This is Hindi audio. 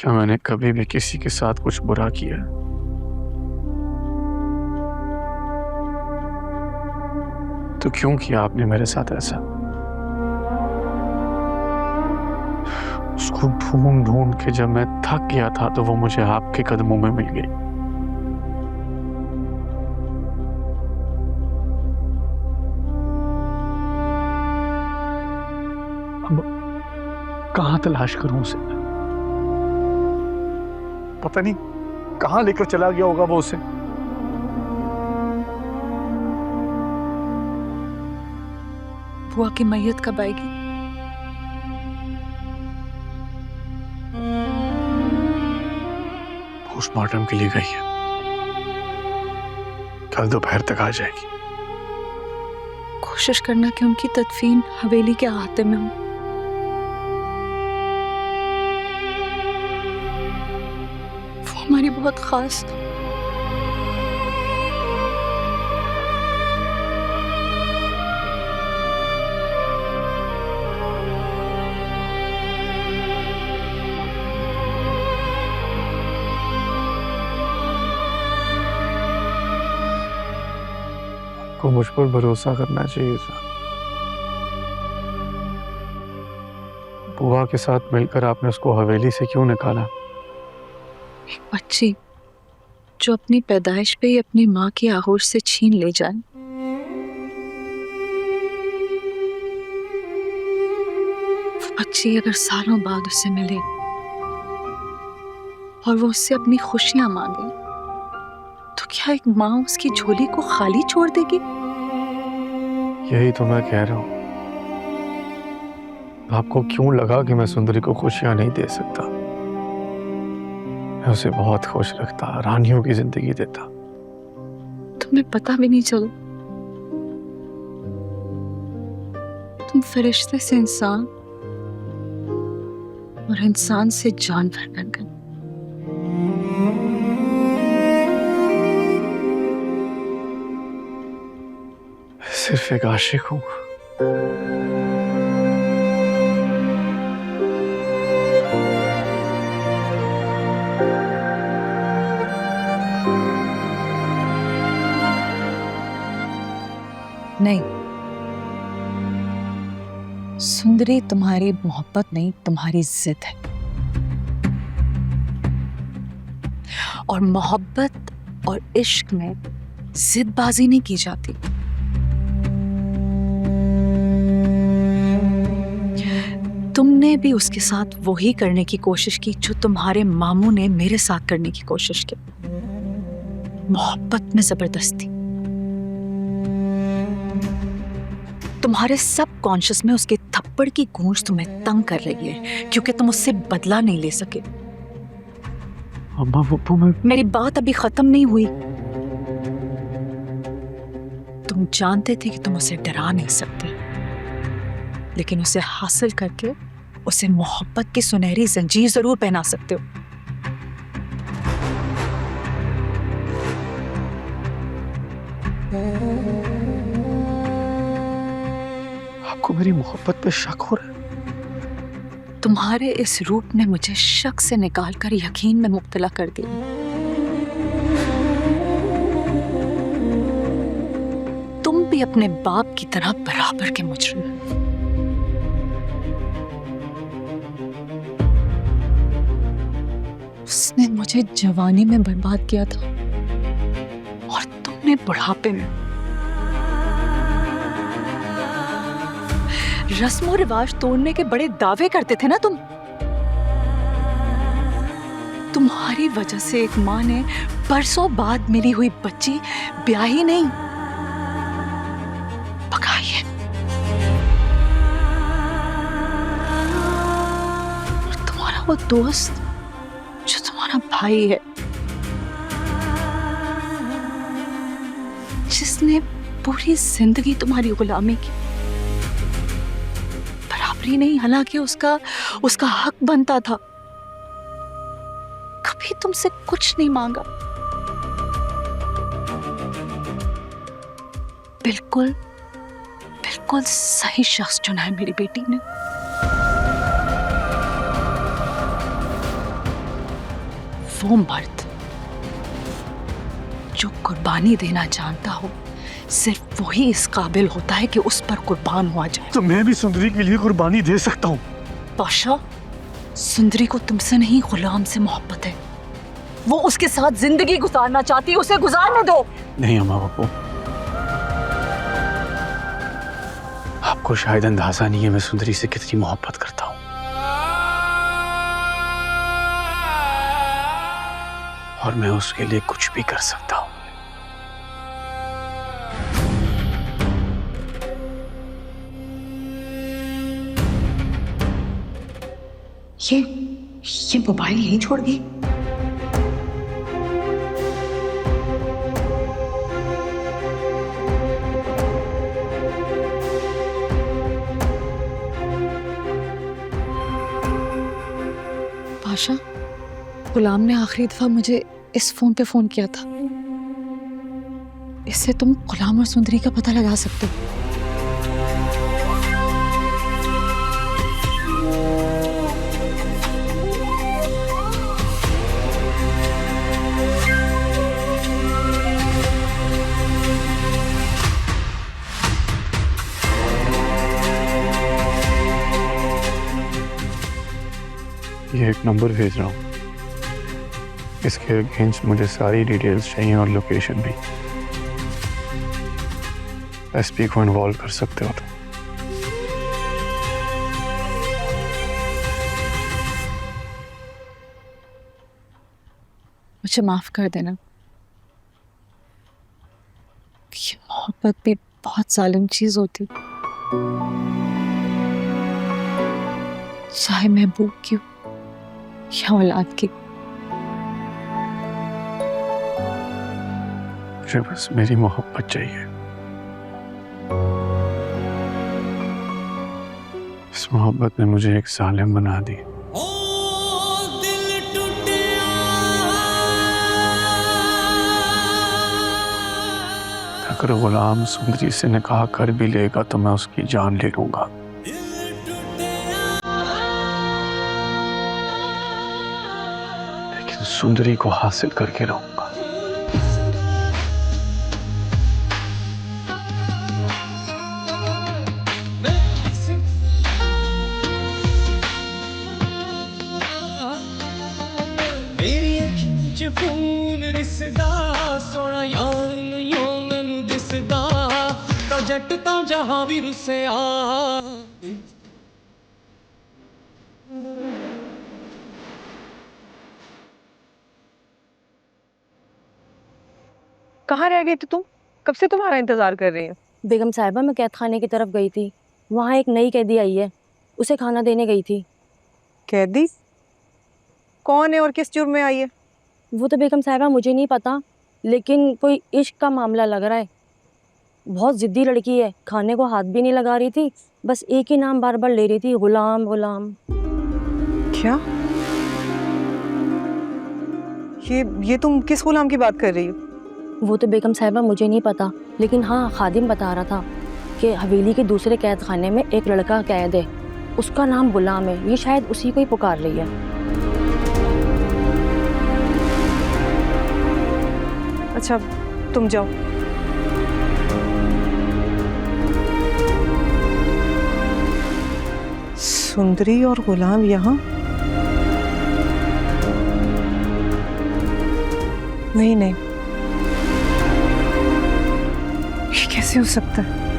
क्या मैंने कभी भी किसी के साथ कुछ बुरा किया? तो क्यों किया आपने मेरे साथ ऐसा? उसको ढूंढ ढूंढ के जब मैं थक गया था तो वो मुझे आपके कदमों में मिल गई। अब कहां तलाश करूं उसे? पता नहीं कहां लेकर चला गया होगा वो उसे। बुआ की मैयत कब आएगी? पोस्टमार्टम के लिए गई है, कल दोपहर तक आ जाएगी। कोशिश करना कि उनकी तदफीन हवेली के अहाते में हो। वो हमारी बहुत खास थी। को मुझ पर भरोसा करना चाहिए था। बुआ के साथ मिलकर आपने उसको हवेली से क्यों निकाला? एक बच्ची जो अपनी पैदाइश पे ही अपनी माँ की आगोश से छीन ले जाए, वो बच्ची अगर सालों बाद उसे मिले और वो उससे अपनी खुशियां मांगे, तो क्या एक माँ उसकी झोली को खाली छोड़ देगी? यही तो मैं कह रहा हूं। आपको क्यों लगा कि मैं सुंदरी को खुशियां नहीं दे सकता? मैं उसे बहुत खुश रखता, रानियों की जिंदगी देता। तुम्हें पता भी नहीं चला। तुम फरिश्ते से इंसान और इंसान से जानवर बन गए। सिर्फ एक आशिक हूं। नहीं, सुंदरी तुम्हारी मोहब्बत नहीं, तुम्हारी जिद है। और मोहब्बत और इश्क में जिदबाजी नहीं की जाती। तुमने भी उसके साथ वही करने की कोशिश की जो तुम्हारे मामू ने मेरे साथ करने की कोशिश की, मोहब्बत में जबरदस्ती। तुम्हारे सब कॉन्शियस में उसके थप्पड़ की गूंज तुम्हें तंग कर रही है क्योंकि तुम उससे बदला नहीं ले सके। अम्मा वो मैं... मेरी बात अभी खत्म नहीं हुई। तुम जानते थे कि तुम उसे डरा नहीं सकते, लेकिन उसे हासिल करके उसे मोहब्बत की सुनहरी जंजीर जरूर पहना सकते हो। आपको मेरी मोहब्बत पे शक हो रहा है? तुम्हारे इस रूप ने मुझे शक से निकालकर यकीन में मुब्तला कर दिया। तुम भी अपने बाप की तरह बराबर के मुजरिम हो। उसने मुझे जवानी में बर्बाद किया था और तुमने बुढ़ापे में। रस्मों रिवाज तोड़ने के बड़े दावे करते थे ना तुम। तुम्हारी वजह से एक माँ ने बरसों बाद मिली हुई बच्ची ब्याही नहीं, पकाई है। और तुम्हारा वो दोस्त जो तुम्हारा भाई है, जिसने पूरी जिंदगी तुम्हारी गुलामी की, बराबरी नहीं, हालांकि उसका हक बनता था। कभी तुमसे कुछ नहीं मांगा। बिल्कुल बिल्कुल सही शख्स चुना है मेरी बेटी ने। वो मर्द जो कुर्बानी देना जानता हो, सिर्फ वही इस काबिल होता है कि उस पर कुर्बान हुआ जाए। तो मैं भी सुंदरी के लिए कुर्बानी दे सकता हूँ। पाशा, सुंदरी को तुमसे नहीं गुलाम से मोहब्बत है। वो उसके साथ जिंदगी गुजारना चाहती है, उसे गुजारने दो। नहीं अम्मा बापू, आपको शायद अंदाजा नहीं है मैं सुंदरी से कितनी मोहब्बत करता हूँ, और मैं उसके लिए कुछ भी कर सकता हूँ। ये मोबाइल यहीं छोड़ गई। पाशा, गुलाम ने आखिरी दफा मुझे इस फोन पे फोन किया था। इससे तुम गुलाम और सुंदरी का पता लगा सकते हो। ये एक नंबर भेज रहा हूँ, इसके अगेंस्ट मुझे सारी डिटेल्स चाहिए और लोकेशन भी। एसपी को इन्वॉल्व कर सकते हो तो। मुझे माफ कर देना। ये मोहब्बत भी बहुत जालिम चीज होती, चाहे महबूब की हो या औलाद की। मुझे बस मेरी मोहब्बत चाहिए। इस मोहब्बत ने मुझे एक जालिम बना दी। अगर गुलाम सुंदरी से निकाह कर भी लेगा तो मैं उसकी जान ले लूंगा, लेकिन सुंदरी को हासिल करके रहूंगा। खून रिसदा सोना यार यो मैनू दिसदा तो जट तो जहां भी रुसिया। कहाँ रह गई थी तुम? कब से तुम्हारा इंतजार कर रही हूँ। बेगम साहिबा, मैं कैद खाने की तरफ गई थी। वहाँ एक नई कैदी आई है, उसे खाना देने गई थी। कैदी? कौन है और किस जुर्म में आई है? वो तो बेगम साहिबा मुझे नहीं पता, लेकिन कोई इश्क का मामला लग रहा है। बहुत जिद्दी लड़की है, खाने को हाथ भी नहीं लगा रही थी, बस एक ही नाम बार बार ले रही थी, गुलाम गुलाम। क्या? ये तुम किस गुलाम की बात कर रही हो? वो तो बेगम साहिबा मुझे नहीं पता, लेकिन हाँ, खादिम बता रहा था कि हवेली के दूसरे कैद खाने में एक लड़का कैद है, उसका नाम गुलाम है। ये शायद उसी को ही पुकार रही है। अच्छा, तुम जाओ। सुंदरी और गुलाम यहाँ? नहीं, ये कैसे हो सकता है?